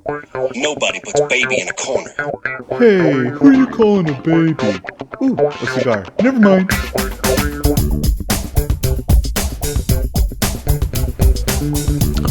Nobody puts baby in a corner. Hey, who are you calling a baby? Ooh, a cigar. Never mind.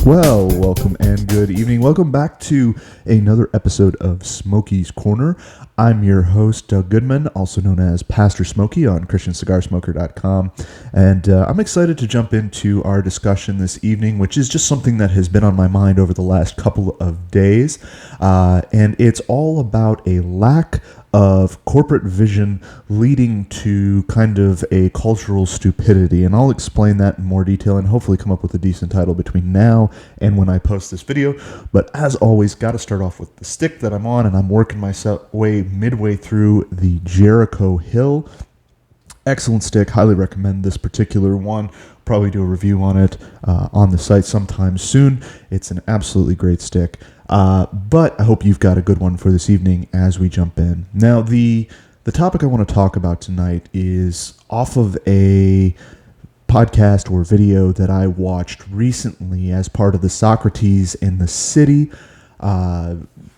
Well, welcome and good evening. Welcome back to another episode of Smokeys Corner. I'm your host, Doug Goodman, also known as Pastor Smokey on ChristianCigarSmoker.com. And I'm excited to jump into our discussion this evening, which is just something that has been on my mind over the last couple of days. And it's all about a lack of corporate vision leading to kind of a cultural stupidity. And I'll explain that in more detail and hopefully come up with a decent title between now and when I post this video. But as always, got to start off with the stick that I'm on, and I'm working myself way midway through the Jericho Hill. Excellent stick. Highly recommend this particular one. Probably do a review on it on the site sometime soon. It's an absolutely great stick. But I hope you've got a good one for this evening as we jump in. Now, the topic I want to talk about tonight is off of a podcast or video that I watched recently as part of the Socrates in the City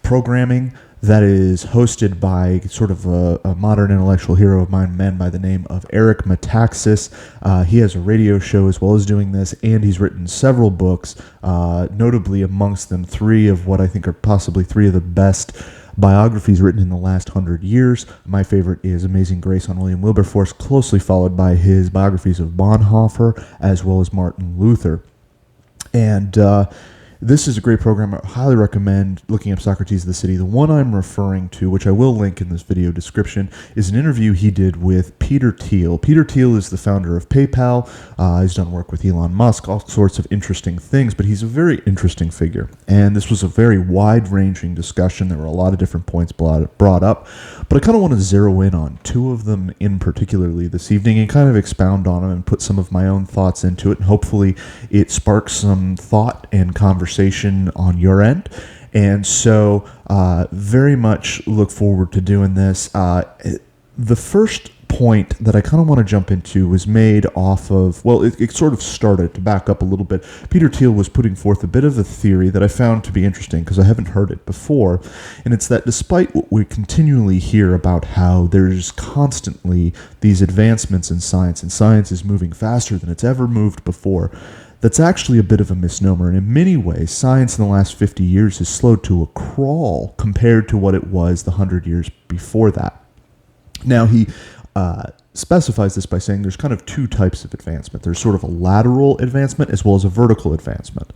programming that is hosted by sort of a modern intellectual hero of mine, man by the name of Eric Metaxas. He has a radio show as well as doing this, and he's written several books, notably amongst them three of what I think are possibly three of the best biographies written in the last 100 years. My favorite is Amazing Grace on William Wilberforce, closely followed by his biographies of Bonhoeffer as well as Martin Luther. And this is a great program. I highly recommend looking up Socrates of the City. The one I'm referring to, which I will link in this video description, is an interview he did with Peter Thiel. Peter Thiel is the founder of PayPal. He's done work with Elon Musk, all sorts of interesting things, but he's a very interesting figure. And this was a very wide-ranging discussion. There were a lot of different points brought up, but I kind of want to zero in on two of them in particularly this evening and kind of expound on them and put some of my own thoughts into it, and hopefully it sparks some thought and conversation on your end. And so very much look forward to doing this. The first point that I kind of want to jump into was made off of, well, it sort of started, to back up a little bit. Peter Thiel was putting forth a bit of a theory that I found to be interesting because I haven't heard it before, and it's that despite what we continually hear about how there's constantly these advancements in science, and science is moving faster than it's ever moved before, that's actually a bit of a misnomer. And in many ways, science in the last 50 years has slowed to a crawl compared to what it was the 100 years before that. Now, he specifies this by saying there's kind of two types of advancement. There's sort of a lateral advancement as well as a vertical advancement.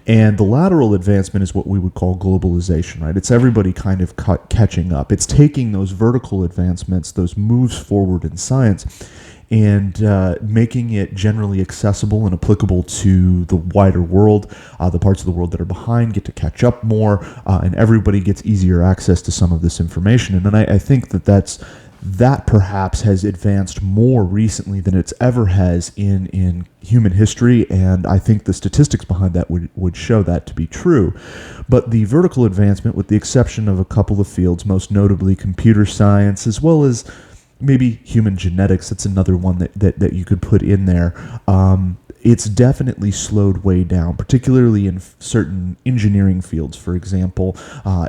And the lateral advancement is what we would call globalization, right? It's everybody kind of catching up. It's taking those vertical advancements, those moves forward in science, and making it generally accessible and applicable to the wider world. The parts of the world that are behind get to catch up more, and everybody gets easier access to some of this information. And then I think that perhaps has advanced more recently than it's ever has in human history, and I think the statistics behind that would show that to be true. But the vertical advancement, with the exception of a couple of fields, most notably computer science, as well as maybe human genetics, that's another one that you could put in there. It's definitely slowed way down, particularly in certain engineering fields, for example,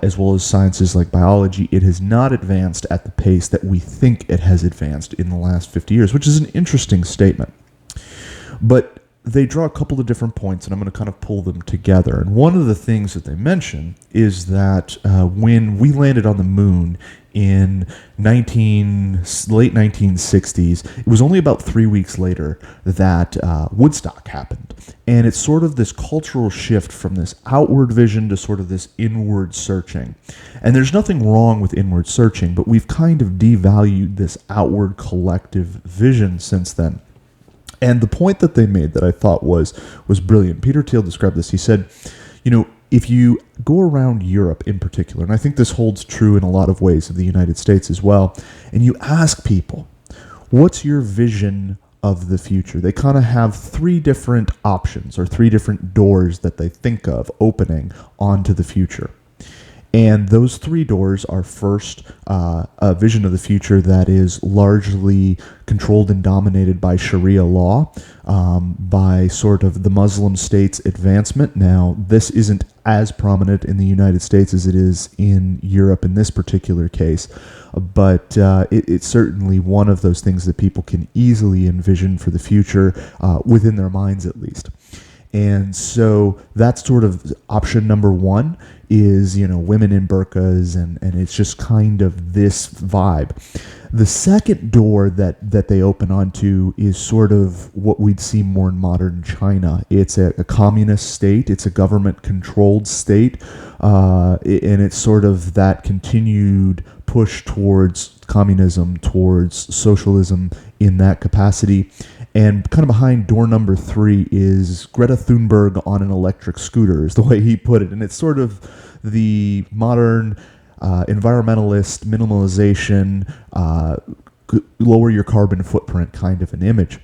as well as sciences like biology. It has not advanced at the pace that we think it has advanced in the last 50 years, which is an interesting statement. But they draw a couple of different points, and I'm going to kind of pull them together. And one of the things that they mention is that when we landed on the moon in late 1960s, it was only about 3 weeks later that Woodstock happened. And it's sort of this cultural shift from this outward vision to sort of this inward searching. And there's nothing wrong with inward searching, but we've kind of devalued this outward collective vision since then. And the point that they made that I thought was brilliant. Peter Thiel described this. He said, if you go around Europe in particular, and I think this holds true in a lot of ways of the United States as well, and you ask people, what's your vision of the future? They kind of have three different options or three different doors that they think of opening onto the future. And those three doors are first, a vision of the future that is largely controlled and dominated by Sharia law, by sort of the Muslim state's advancement. Now, this isn't as prominent in the United States as it is in Europe in this particular case, but it's certainly one of those things that people can easily envision for the future, within their minds at least. And so that's sort of option number one is, women in burqas, and it's just kind of this vibe. The second door that they open onto is sort of what we'd see more in modern China. It's a communist state. It's a government-controlled state. And it's sort of that continued push towards communism, towards socialism in that capacity. And kind of behind door number 3 is Greta Thunberg on an electric scooter, is the way he put it. And it's sort of the modern environmentalist minimalization, lower your carbon footprint kind of an image.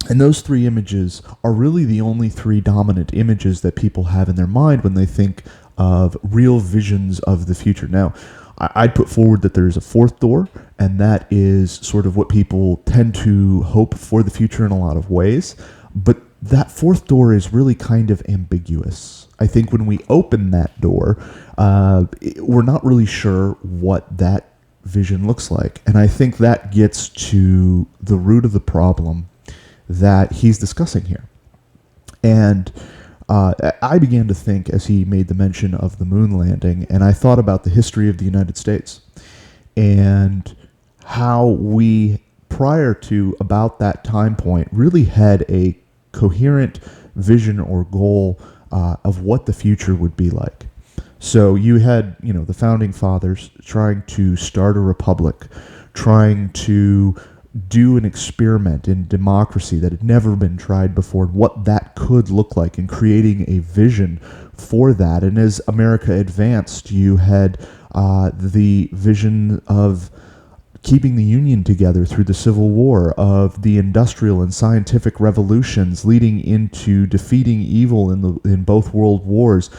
And those 3 images are really the only 3 dominant images that people have in their mind when they think of real visions of the future. Now, I'd put forward that there's a 4th door, and that is sort of what people tend to hope for the future in a lot of ways. But that 4th door is really kind of ambiguous. I think when we open that door, we're not really sure what that vision looks like. And I think that gets to the root of the problem that he's discussing here. And I began to think as he made the mention of the moon landing, and I thought about the history of the United States and how we, prior to about that time point, really had a coherent vision or goal of what the future would be like. So you had, the founding fathers trying to start a republic, trying to do an experiment in democracy that had never been tried before, and what that could look like, and creating a vision for that. And as America advanced, you had the vision of keeping the Union together through the Civil War, of the industrial and scientific revolutions leading into defeating evil in both world wars,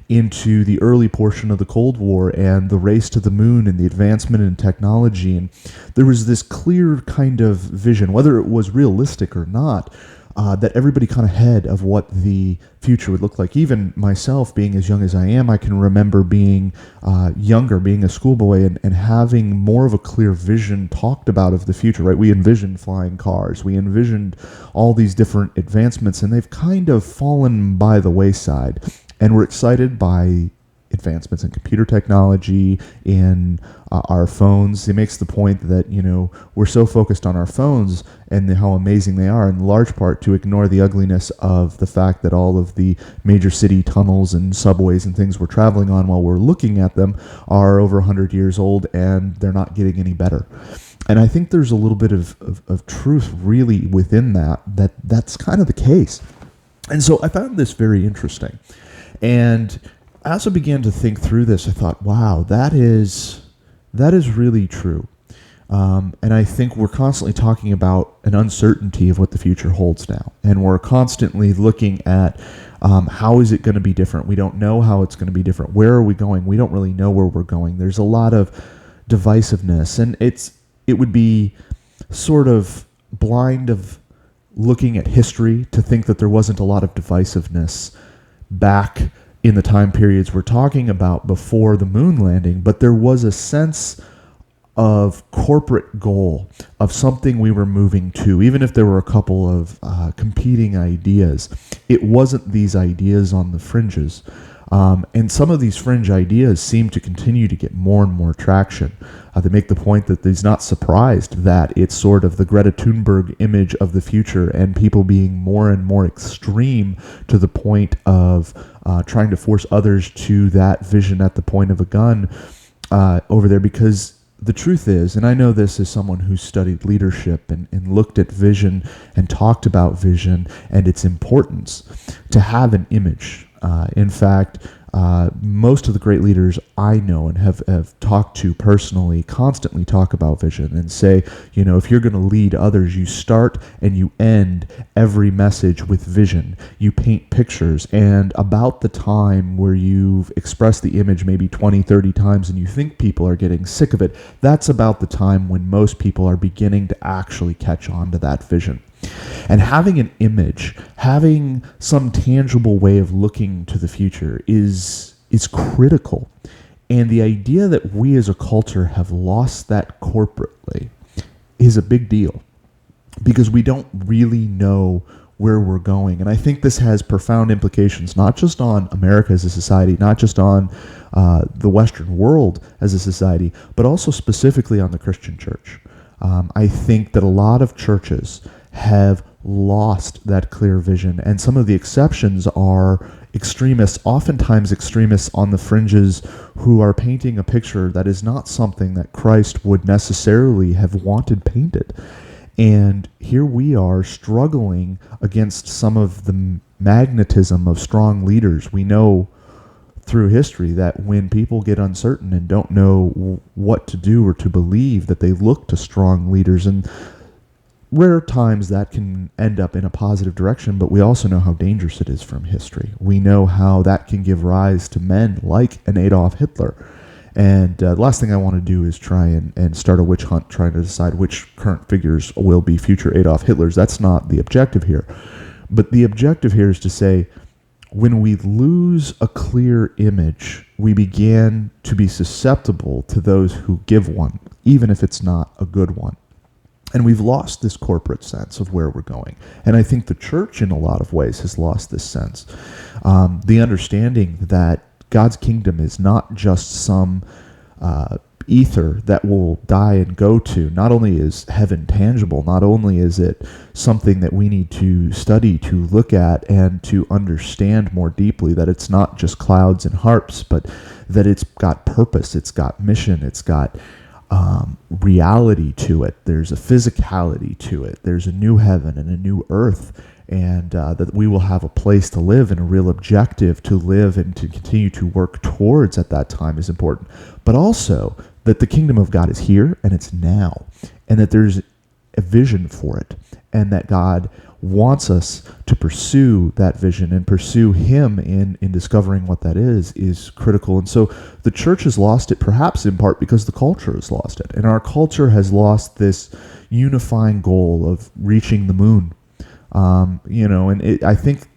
into the early portion of the Cold War and the race to the moon and the advancement in technology. And there was this clear kind of vision, whether it was realistic or not, that everybody kind of had of what the future would look like. Even myself, being as young as I am, I can remember being younger, being a schoolboy, and having more of a clear vision talked about of the future, right? We envisioned flying cars. We envisioned all these different advancements, and they've kind of fallen by the wayside. And we're excited by advancements in computer technology, in our phones. He makes the point that, we're so focused on our phones and how amazing they are, in large part to ignore the ugliness of the fact that all of the major city tunnels and subways and things we're traveling on while we're looking at them are over 100 years old, and they're not getting any better. And I think there's a little bit of truth really within that's kind of the case. And so I found this very interesting. And as I began to think through this, I thought, wow, that is really true. And I think we're constantly talking about an uncertainty of what the future holds now. And we're constantly looking at how is it going to be different? We don't know how it's going to be different. Where are we going? We don't really know where we're going. There's a lot of divisiveness. And it would be sort of blind of looking at history to think that there wasn't a lot of divisiveness back in the time periods we're talking about before the moon landing, but there was a sense of corporate goal, of something we were moving to, even if there were a couple of competing ideas. It wasn't these ideas on the fringes. And some of these fringe ideas seem to continue to get more and more traction. They make the point that he's not surprised that it's sort of the Greta Thunberg image of the future, and people being more and more extreme to the point of trying to force others to that vision at the point of a gun over there. Because the truth is, and I know this as someone who studied leadership and looked at vision and talked about vision and its importance, to have an image In fact, most of the great leaders I know and have talked to personally constantly talk about vision and say, if you're going to lead others, you start and you end every message with vision. You paint pictures, and about the time where you've expressed the image maybe 20, 30 times and you think people are getting sick of it, that's about the time when most people are beginning to actually catch on to that vision. And having an image, having some tangible way of looking to the future is critical. And the idea that we as a culture have lost that corporately is a big deal, because we don't really know where we're going. And I think this has profound implications, not just on America as a society, not just on the Western world as a society, but also specifically on the Christian church. I think that a lot of churches have lost that clear vision, and some of the exceptions are extremists, oftentimes extremists on the fringes, who are painting a picture that is not something that Christ would necessarily have wanted painted. And here we are struggling against some of the magnetism of strong leaders. We know through history that when people get uncertain and don't know what to do or to believe, that they look to strong leaders. And rare times that can end up in a positive direction, but we also know how dangerous it is from history. We know how that can give rise to men like an Adolf Hitler. And the last thing I want to do is try and start a witch hunt trying to decide which current figures will be future Adolf Hitlers. That's not the objective here. But the objective here is to say, when we lose a clear image, we begin to be susceptible to those who give one, even if it's not a good one. And we've lost this corporate sense of where we're going. And I think the church, in a lot of ways, has lost this sense. The understanding that God's kingdom is not just some ether that we'll die and go to. Not only is heaven tangible, not only is it something that we need to study, to look at, and to understand more deeply, that it's not just clouds and harps, but that it's got purpose, it's got mission, it's got reality to it. There's a physicality to it. There's a new heaven and a new earth, and that we will have a place to live and a real objective to live and to continue to work towards at that time is important. But also that the kingdom of God is here and it's now, and that there's a vision for it, and that God wants us to pursue that vision and pursue him in discovering what that is critical. And so the church has lost it, perhaps in part because the culture has lost it. And our culture has lost this unifying goal of reaching the moon. I think,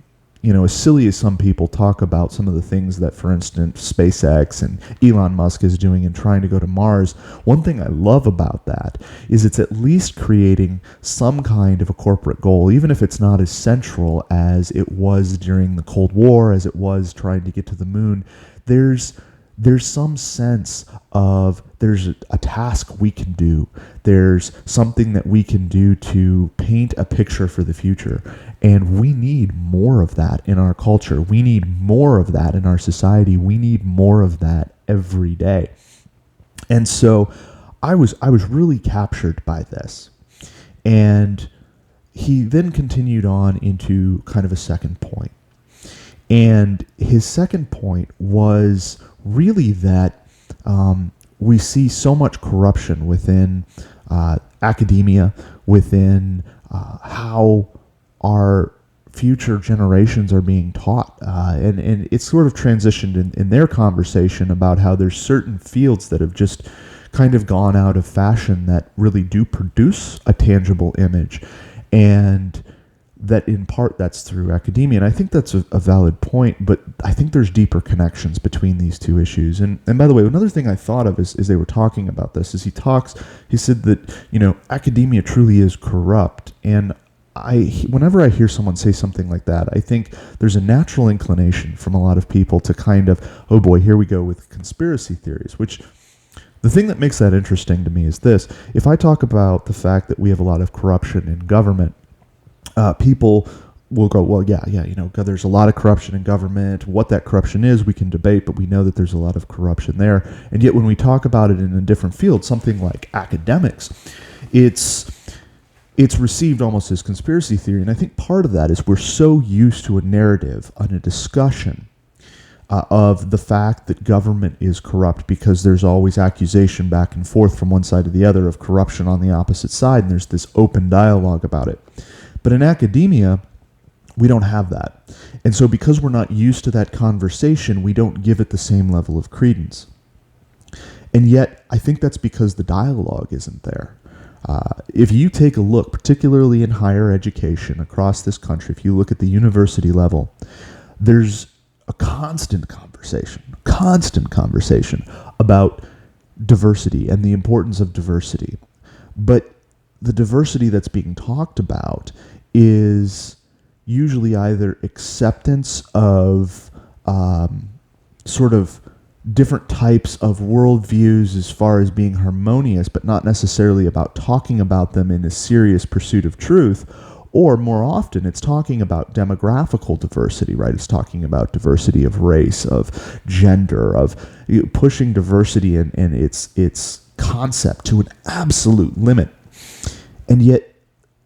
as silly as some people talk about some of the things that, for instance, SpaceX and Elon Musk is doing in trying to go to Mars, one thing I love about that is it's at least creating some kind of a corporate goal, even if it's not as central as it was during the Cold War, as it was trying to get to the moon. There's some sense of there's a task we can do. There's something that we can do to paint a picture for the future. And we need more of that in our culture. We need more of that in our society. We need more of that every day. And so I was really captured by this. And he then continued on into kind of a second point. And his second point was really that we see so much corruption within academia, within how our future generations are being taught. And it's sort of transitioned in their conversation about how there's certain fields that have just kind of gone out of fashion that really do produce a tangible image. And that in part that's through academia. And I think that's a valid point, but I think there's deeper connections between these two issues. And by the way, another thing I thought of as they were talking about this is he said that, academia truly is corrupt. And whenever I hear someone say something like that, I think there's a natural inclination from a lot of people to kind of, oh boy, here we go with conspiracy theories, which the thing that makes that interesting to me is this. If I talk about the fact that we have a lot of corruption in government, people will go, well, yeah, there's a lot of corruption in government. What that corruption is, we can debate, but we know that there's a lot of corruption there. And yet when we talk about it in a different field, something like academics, it's received almost as conspiracy theory. And I think part of that is we're so used to a narrative and a discussion of the fact that government is corrupt, because there's always accusation back and forth from one side to the other of corruption on the opposite side, and there's this open dialogue about it. But in academia, we don't have that. And so because we're not used to that conversation, we don't give it the same level of credence. And yet, I think that's because the dialogue isn't there. If you take a look, particularly in higher education across this country, if you look at the university level, there's a constant conversation about diversity and the importance of diversity. But the diversity that's being talked about is usually either acceptance of sort of different types of worldviews as far as being harmonious, but not necessarily about talking about them in a serious pursuit of truth. Or more often, it's talking about demographical diversity, right? It's talking about diversity of race, of gender, of pushing diversity and its concept to an absolute limit. And yet,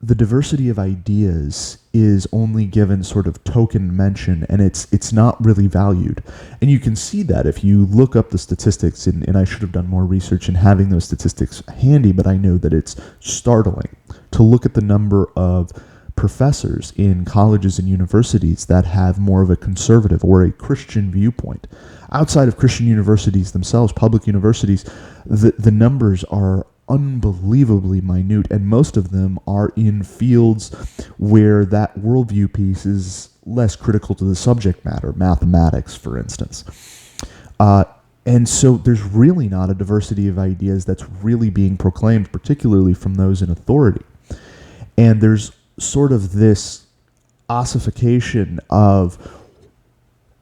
the diversity of ideas is only given sort of token mention, and it's not really valued. And you can see that if you look up the statistics, and I should have done more research in having those statistics handy, but I know that it's startling to look at the number of professors in colleges and universities that have more of a conservative or a Christian viewpoint. Outside of Christian universities themselves, public universities, the numbers are unbelievably minute, and most of them are in fields where that worldview piece is less critical to the subject matter, mathematics, for instance. And so there's really not a diversity of ideas that's really being proclaimed, particularly from those in authority. And there's sort of this ossification of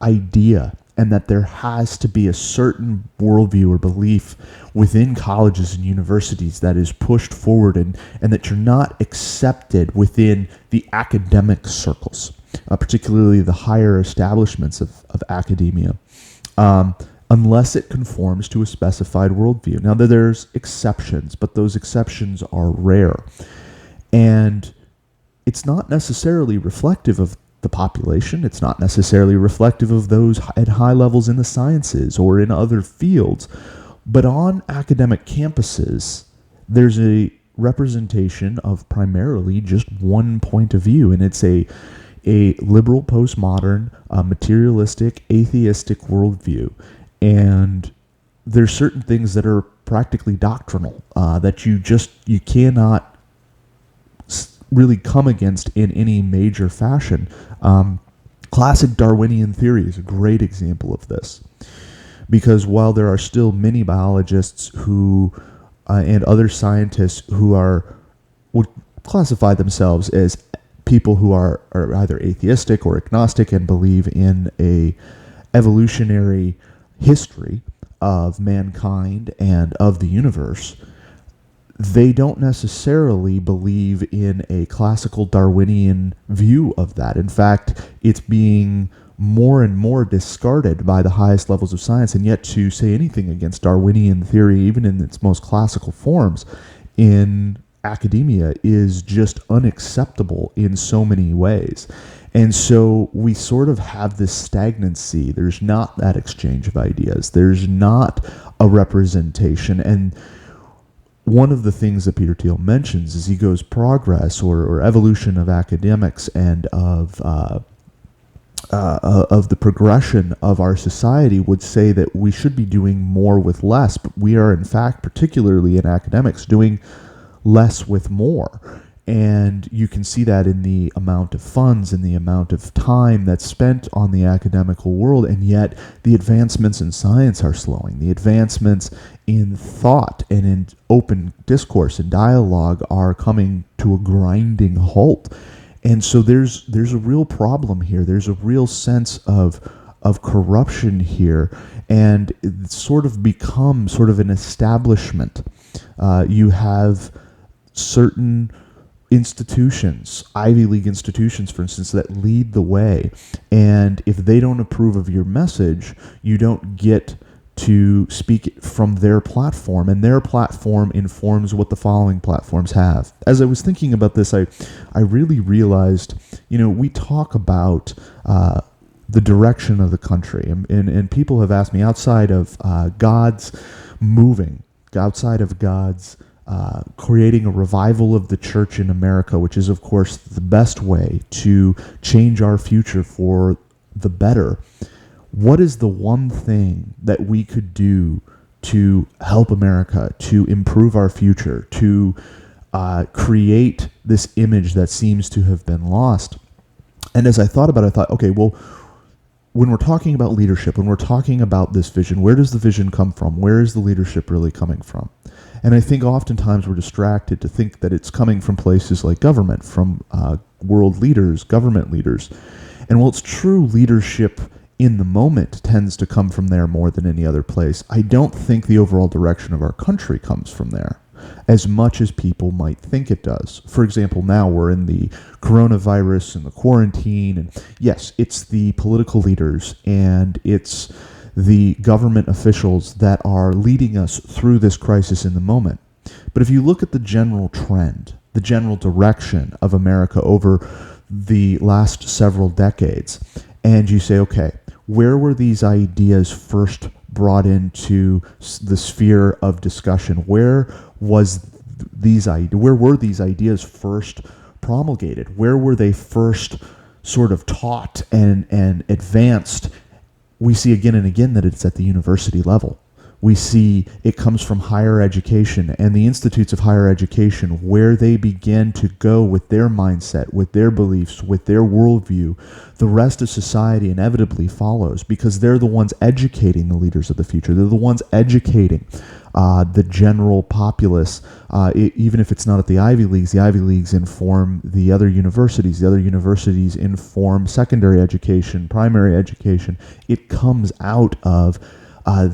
idea, and that there has to be a certain worldview or belief within colleges and universities that is pushed forward, and that you're not accepted within the academic circles, particularly the higher establishments of academia, unless it conforms to a specified worldview. Now, there's exceptions, but those exceptions are rare. And it's not necessarily reflective of the population. It's not necessarily reflective of those at high levels in the sciences or in other fields. But on academic campuses, there's a representation of primarily just one point of view, and it's a liberal, postmodern, materialistic, atheistic worldview. And there's certain things that are practically doctrinal that you cannot really come against in any major fashion. Classic Darwinian theory is a great example of this, because while there are still many biologists who and other scientists who would classify themselves as people who are either atheistic or agnostic and believe in a evolutionary history of mankind and of the universe, they don't necessarily believe in a classical Darwinian view of that. In fact, it's being more and more discarded by the highest levels of science, and yet to say anything against Darwinian theory, even in its most classical forms, in academia is just unacceptable in so many ways. And so we sort of have this stagnancy. There's not that exchange of ideas. There's not a representation. And one of the things that Peter Thiel mentions is he goes progress or evolution of academics and of the progression of our society would say that we should be doing more with less, but we are in fact, particularly in academics, doing less with more. And you can see that in the amount of funds and the amount of time that's spent on the academical world, and yet the advancements in science are slowing. The advancements in thought and in open discourse and dialogue are coming to a grinding halt. And so there's a real problem here. There's a real sense of corruption here, and it's sort of become sort of an establishment. You have certain institutions, Ivy League institutions, for instance, that lead the way. And if they don't approve of your message, you don't get to speak from their platform, and their platform informs what the following platforms have. As I was thinking about this, I really realized, we talk about the direction of the country. And people have asked me, outside of God's moving, outside of God's creating a revival of the church in America, which is, of course, the best way to change our future for the better, what is the one thing that we could do to help America, to improve our future, to create this image that seems to have been lost? And as I thought about it, I thought, okay, well, when we're talking about leadership, when we're talking about this vision, where does the vision come from? Where is the leadership really coming from? And I think oftentimes we're distracted to think that it's coming from places like government, from world leaders, government leaders. And while it's true, leadership in the moment tends to come from there more than any other place, I don't think the overall direction of our country comes from there as much as people might think it does. For example, now we're in the coronavirus and the quarantine, and yes, it's the political leaders and it's the government officials that are leading us through this crisis in the moment. But if you look at the general trend, the general direction of America over the last several decades, and you say, okay, where were these ideas first brought into the sphere of discussion? Where were these ideas first promulgated? Where were they first sort of taught and advanced? We see again and again that it's at the university level. We see it comes from higher education and the institutes of higher education, where they begin to go with their mindset, with their beliefs, with their worldview. The rest of society inevitably follows, because they're the ones educating the leaders of the future. They're the ones educating the general populace. Even if it's not at the Ivy Leagues inform the other universities. The other universities inform secondary education, primary education. It comes out of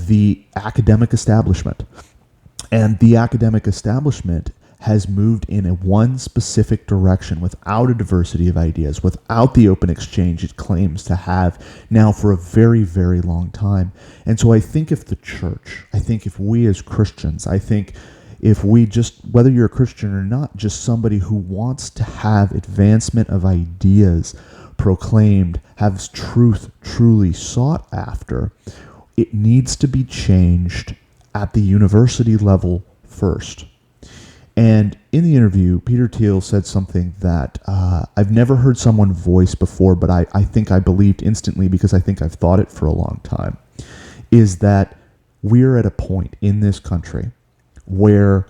the academic establishment. And the academic establishment has moved in one specific direction without a diversity of ideas, without the open exchange it claims to have now for a very, very long time. And so I think if the church, I think if we as Christians, I think if we just, whether you're a Christian or not, just somebody who wants to have advancement of ideas proclaimed, has truth truly sought after, it needs to be changed at the university level first. And in the interview, Peter Thiel said something that I've never heard someone voice before, but I think I believed instantly because I think I've thought it for a long time, is that we're at a point in this country where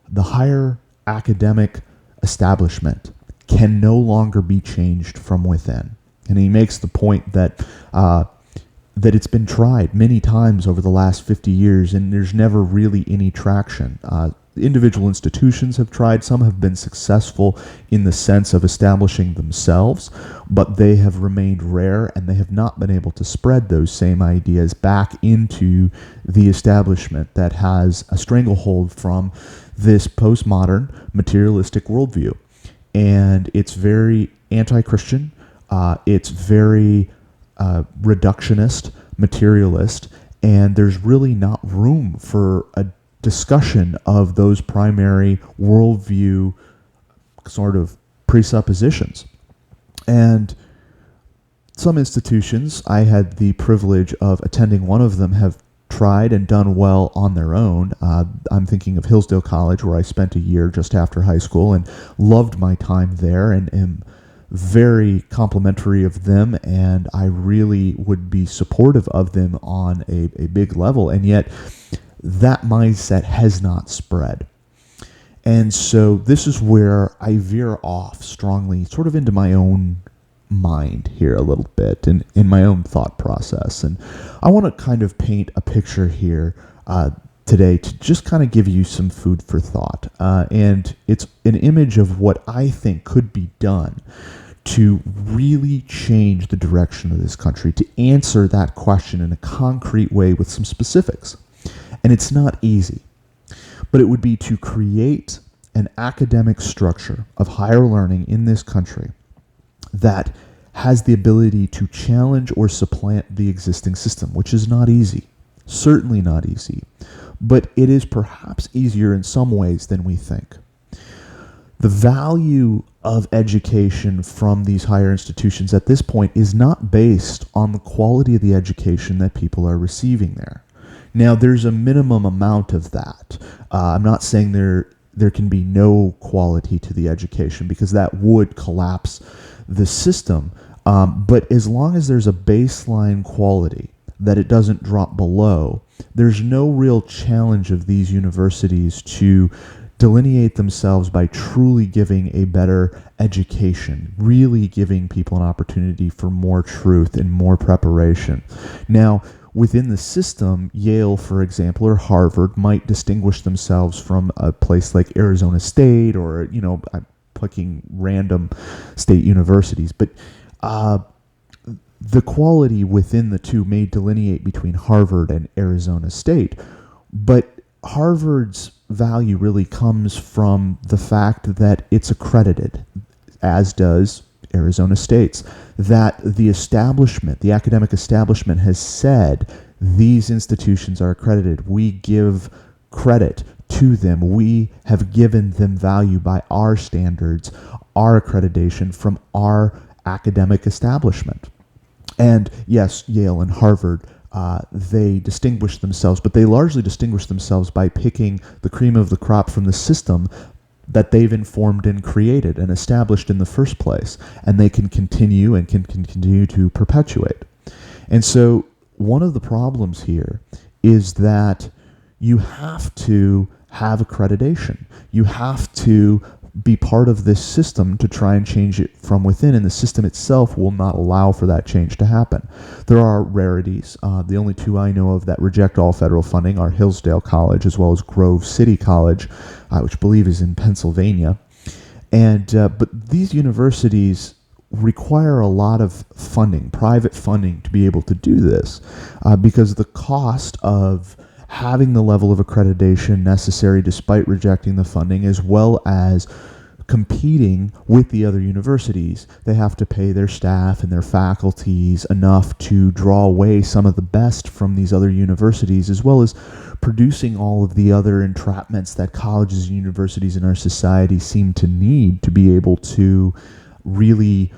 the higher academic establishment can no longer be changed from within. And he makes the point that it's been tried many times over the last 50 years, and there's never really any traction. Individual institutions have tried. Some have been successful in the sense of establishing themselves, but they have remained rare, and they have not been able to spread those same ideas back into the establishment that has a stranglehold from this postmodern materialistic worldview. And it's very anti-Christian. It's very reductionist, materialist, and there's really not room for a discussion of those primary worldview sort of presuppositions. And some institutions, I had the privilege of attending one of them, have tried and done well on their own. I'm thinking of Hillsdale College, where I spent a year just after high school and loved my time there, and am very complimentary of them, and I really would be supportive of them on a big level. And yet that mindset has not spread. And so this is where I veer off strongly, sort of into my own mind here a little bit, and in my own thought process. And I want to kind of paint a picture here today to just kind of give you some food for thought. And it's an image of what I think could be done to really change the direction of this country, to answer that question in a concrete way with some specifics. And it's not easy, but it would be to create an academic structure of higher learning in this country that has the ability to challenge or supplant the existing system, which is not easy, certainly not easy, but it is perhaps easier in some ways than we think. The value of education from these higher institutions at this point is not based on the quality of the education that people are receiving there. Now, there's a minimum amount of that. I'm not saying there can be no quality to the education, because that would collapse the system. But as long as there's a baseline quality that it doesn't drop below, there's no real challenge of these universities to delineate themselves by truly giving a better education, really giving people an opportunity for more truth and more preparation. Now, within the system, Yale, for example, or Harvard might distinguish themselves from a place like Arizona State, or, I'm picking random state universities, but the quality within the two may delineate between Harvard and Arizona State. But Harvard's value really comes from the fact that it's accredited, as does Arizona State's, that the establishment, the academic establishment, has said these institutions are accredited. We give credit to them. We have given them value by our standards, our accreditation from our academic establishment. And yes, Yale and Harvard, they distinguish themselves, but they largely distinguish themselves by picking the cream of the crop from the system that they've informed and created and established in the first place, and they can continue to perpetuate. And so one of the problems here is that you have to have accreditation. You have to be part of this system to try and change it from within, and the system itself will not allow for that change to happen. There are rarities. The only two I know of that reject all federal funding are Hillsdale College as well as Grove City College, which I believe is in Pennsylvania. And but these universities require a lot of funding, private funding, to be able to do this, because the cost of having the level of accreditation necessary despite rejecting the funding, as well as competing with the other universities. They have to pay their staff and their faculties enough to draw away some of the best from these other universities, as well as producing all of the other entrapments that colleges and universities in our society seem to need to be able to really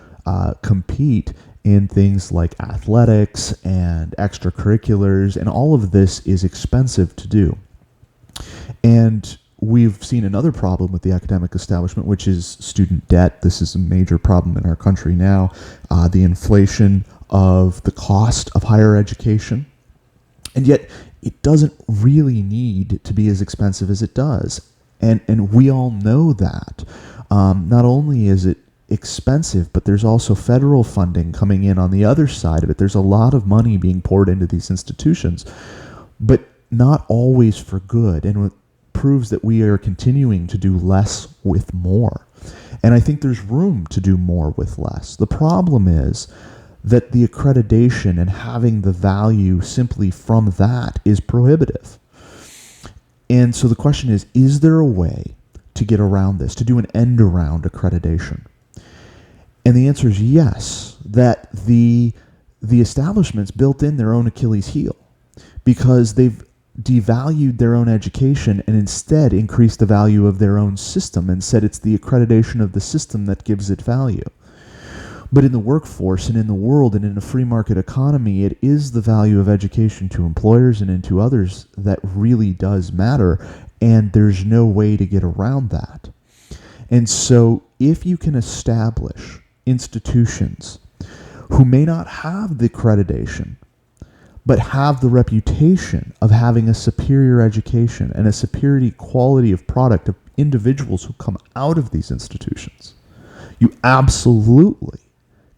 compete in things like athletics and extracurriculars, and all of this is expensive to do. And we've seen another problem with the academic establishment, which is student debt. This is a major problem in our country now. The inflation of the cost of higher education. And yet, it doesn't really need to be as expensive as it does. And we all know that. Not only is it expensive, but there's also federal funding coming in on the other side of it. There's a lot of money being poured into these institutions, but not always for good, and it proves that we are continuing to do less with more. And I think there's room to do more with less. The problem is that the accreditation and having the value simply from that is prohibitive. And so the question is there a way to get around this, to do an end around accreditation? And the answer is yes, that the establishments built in their own Achilles heel, because they've devalued their own education and instead increased the value of their own system and said it's the accreditation of the system that gives it value. But in the workforce and in the world and in a free market economy, it is the value of education to employers and into others that really does matter, and there's no way to get around that. And so if you can establish institutions who may not have the accreditation, but have the reputation of having a superior education and a superior quality of product of individuals who come out of these institutions, you absolutely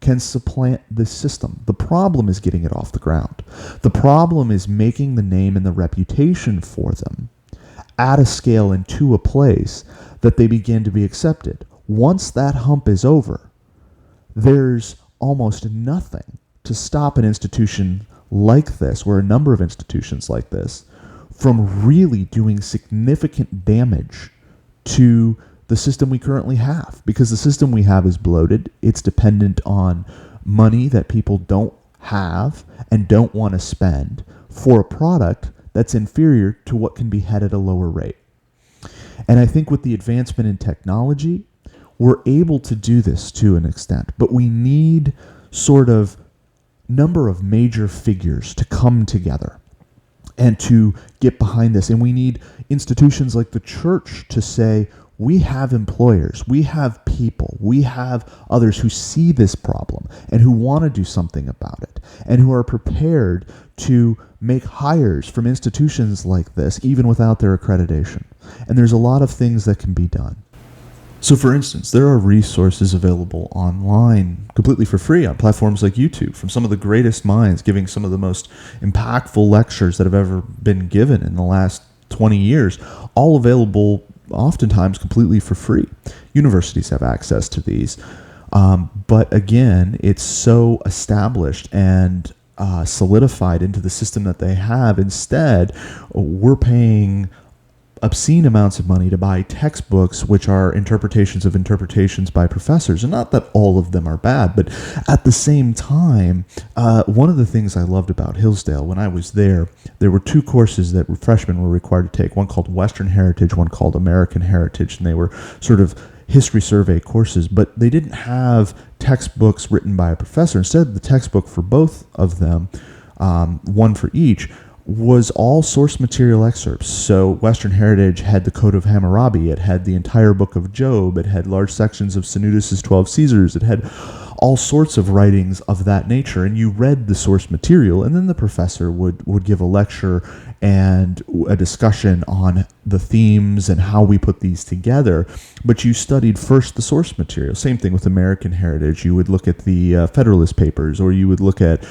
can supplant this system. The problem is getting it off the ground. The problem is making the name and the reputation for them at a scale and to a place that they begin to be accepted. Once that hump is over, there's almost nothing to stop an institution like this, or a number of institutions like this, from really doing significant damage to the system we currently have. Because the system we have is bloated. It's dependent on money that people don't have and don't want to spend for a product that's inferior to what can be had at a lower rate. And I think with the advancement in technology, we're able to do this to an extent, but we need sort of number of major figures to come together and to get behind this. And we need institutions like the church to say, we have employers, we have people, we have others who see this problem and who want to do something about it and who are prepared to make hires from institutions like this even without their accreditation. And there's a lot of things that can be done. So for instance, there are resources available online completely for free on platforms like YouTube from some of the greatest minds giving some of the most impactful lectures that have ever been given in the last 20 years, all available oftentimes completely for free. Universities have access to these. But again, it's so established and solidified into the system that they have. Instead, we're paying obscene amounts of money to buy textbooks which are interpretations of interpretations by professors. And not that all of them are bad, but at the same time, one of the things I loved about Hillsdale when I was there were two courses that freshmen were required to take, one called Western Heritage, one called American Heritage, and they were sort of history survey courses, but they didn't have textbooks written by a professor. Instead, the textbook for both of them, one for each, was all source material excerpts. So Western Heritage had the Code of Hammurabi, it had the entire book of Job, it had large sections of Sanudis's 12 Caesars, it had all sorts of writings of that nature, and you read the source material, and then the professor would give a lecture and a discussion on the themes and how we put these together. But you studied first the source material. Same thing with American Heritage. You would look at the Federalist Papers, or you would look at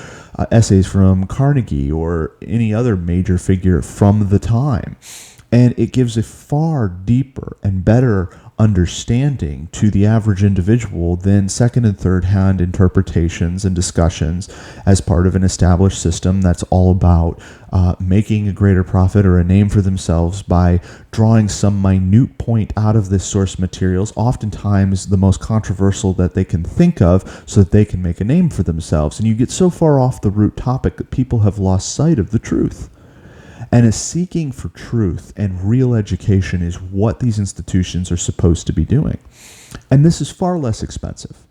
essays from Carnegie or any other major figure from the time. And it gives a far deeper and better understanding to the average individual than second and third hand interpretations and discussions as part of an established system that's all about making a greater profit or a name for themselves by drawing some minute point out of this source materials, oftentimes the most controversial that they can think of, so that they can make a name for themselves. And you get so far off the root topic that people have lost sight of the truth. And a seeking for truth and real education is what these institutions are supposed to be doing. And this is far less expensive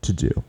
to do.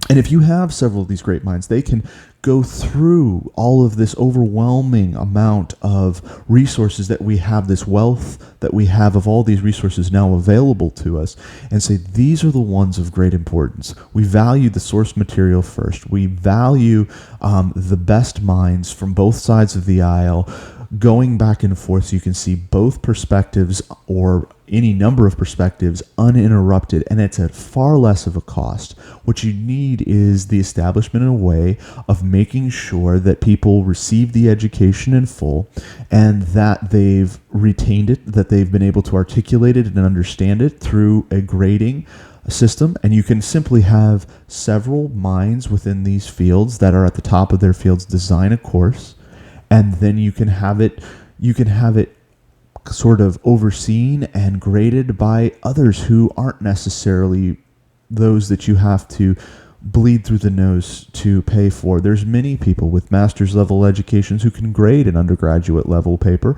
And if you have several of these great minds, they can go through all of this overwhelming amount of resources that we have, this wealth that we have of all these resources now available to us, and say, these are the ones of great importance. We value the source material first. We value the best minds from both sides of the aisle going back and forth so you can see both perspectives or any number of perspectives uninterrupted, and it's at far less of a cost. What you need is the establishment in a way of making sure that people receive the education in full and that they've retained it, that they've been able to articulate it and understand it through a grading system. And you can simply have several minds within these fields that are at the top of their fields design a course, and then you can have it sort of overseen and graded by others who aren't necessarily those that you have to bleed through the nose to pay for. There's many people with master's level educations who can grade an undergraduate level paper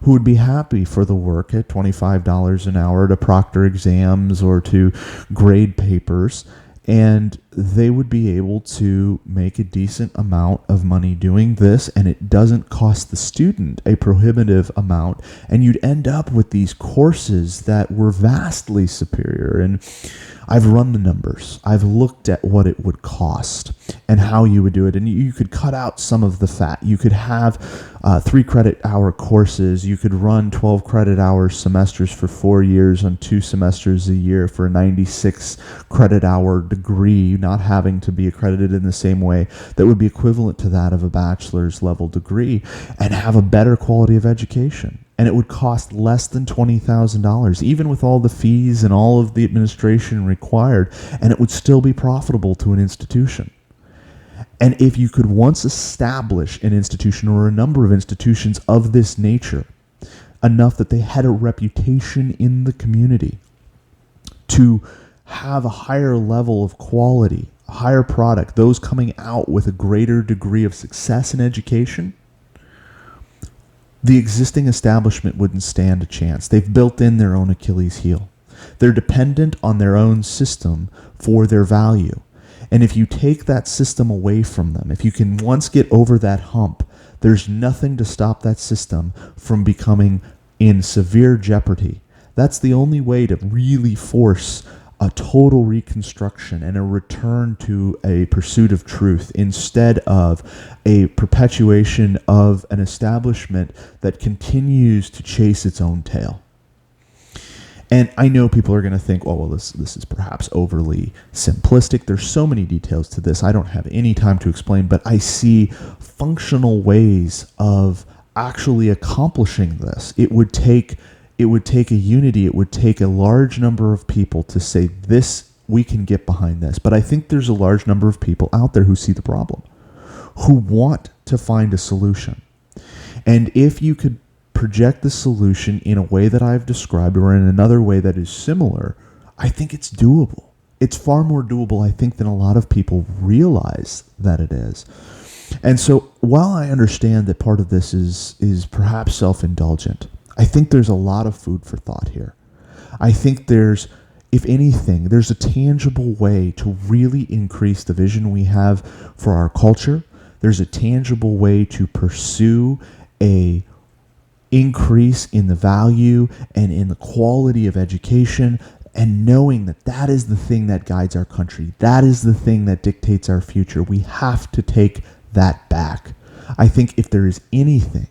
who would be happy for the work at $25 an hour to proctor exams or to grade papers. And they would be able to make a decent amount of money doing this, and it doesn't cost the student a prohibitive amount. And you'd end up with these courses that were vastly superior. And I've run the numbers. I've looked at what it would cost and how you would do it. And you could cut out some of the fat. You could have 3 credit hour courses. You could run 12 credit hour semesters for 4 years on 2 semesters a year for a 96 credit hour degree, not having to be accredited in the same way that would be equivalent to that of a bachelor's level degree, and have a better quality of education. And it would cost less than $20,000, even with all the fees and all of the administration required, and it would still be profitable to an institution. And if you could once establish an institution or a number of institutions of this nature, enough that they had a reputation in the community to have a higher level of quality, a higher product, those coming out with a greater degree of success in education, the existing establishment wouldn't stand a chance. They've built in their own Achilles heel. They're dependent on their own system for their value. And if you take that system away from them, if you can once get over that hump, there's nothing to stop that system from becoming in severe jeopardy. That's the only way to really force a total reconstruction and a return to a pursuit of truth instead of a perpetuation of an establishment that continues to chase its own tail. And I know people are going to think, well, this is perhaps overly simplistic. There's so many details to this. I don't have any time to explain, but I see functional ways of actually accomplishing this. It would take a unity. It would take a large number of people to say, this, we can get behind this. But I think there's a large number of people out there who see the problem, who want to find a solution. And if you could project the solution in a way that I've described or in another way that is similar, I think it's doable. It's far more doable, I think, than a lot of people realize that it is. And so while I understand that part of this is perhaps self-indulgent, I think there's a lot of food for thought here. I think there's, if anything, there's a tangible way to really increase the vision we have for our culture. There's a tangible way to pursue a increase in the value and in the quality of education, and knowing that that is the thing that guides our country. That is the thing that dictates our future. We have to take that back. I think if there is anything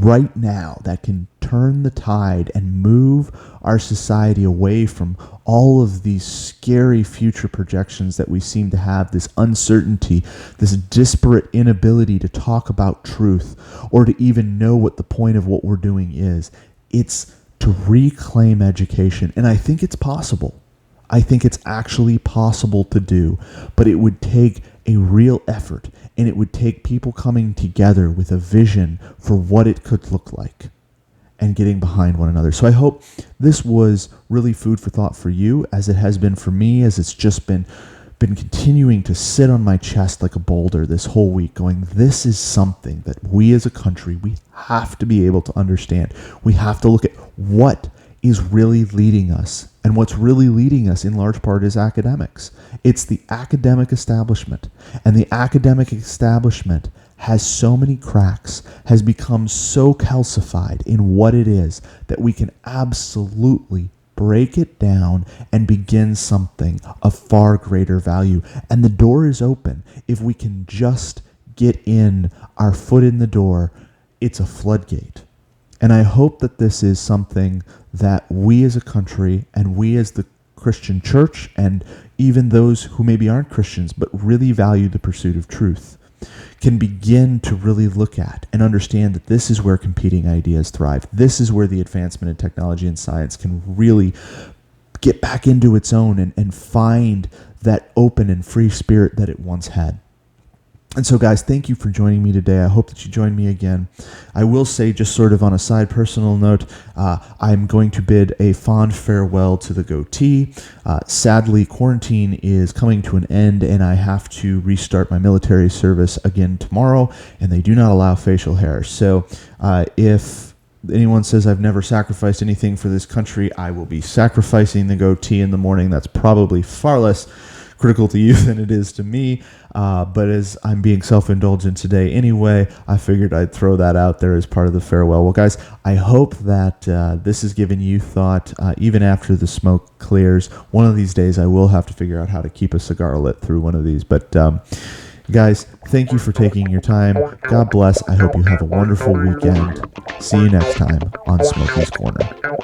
right now that can turn the tide and move our society away from all of these scary future projections that we seem to have, this uncertainty, this disparate inability to talk about truth or to even know what the point of what we're doing is, it's to reclaim education. And I think it's possible. I think it's actually possible to do, but it would take a real effort, and it would take people coming together with a vision for what it could look like and getting behind one another. So I hope this was really food for thought for you, as it has been for me, as it's just been continuing to sit on my chest like a boulder this whole week, going, this is something that we as a country, we have to be able to understand. We have to look at what is really leading us. And what's really leading us in large part is academics. It's the academic establishment. And the academic establishment has so many cracks, has become so calcified in what it is, that we can absolutely break it down and begin something of far greater value. And the door is open. If we can just get in our foot in the door, it's a floodgate. And I hope that this is something that we as a country and we as the Christian church, and even those who maybe aren't Christians but really value the pursuit of truth, can begin to really look at and understand that this is where competing ideas thrive. This is where the advancement in technology and science can really get back into its own and find that open and free spirit that it once had. And so, guys, thank you for joining me today. I hope that you join me again. I will say, just sort of on a side personal note, I'm going to bid a fond farewell to the goatee. Sadly, quarantine is coming to an end, and I have to restart my military service again tomorrow, and they do not allow facial hair. So if anyone says I've never sacrificed anything for this country, I will be sacrificing the goatee in the morning. That's probably far less critical to you than it is to me, but as I'm being self-indulgent today anyway, I figured I'd throw that out there as part of the farewell. Well, guys, I hope that this has given you thought, even after the smoke clears. One of these days I will have to figure out how to keep a cigar lit through one of these, but guys, thank you for taking your time. God bless. I hope you have a wonderful weekend. See you next time on Smokey's Corner.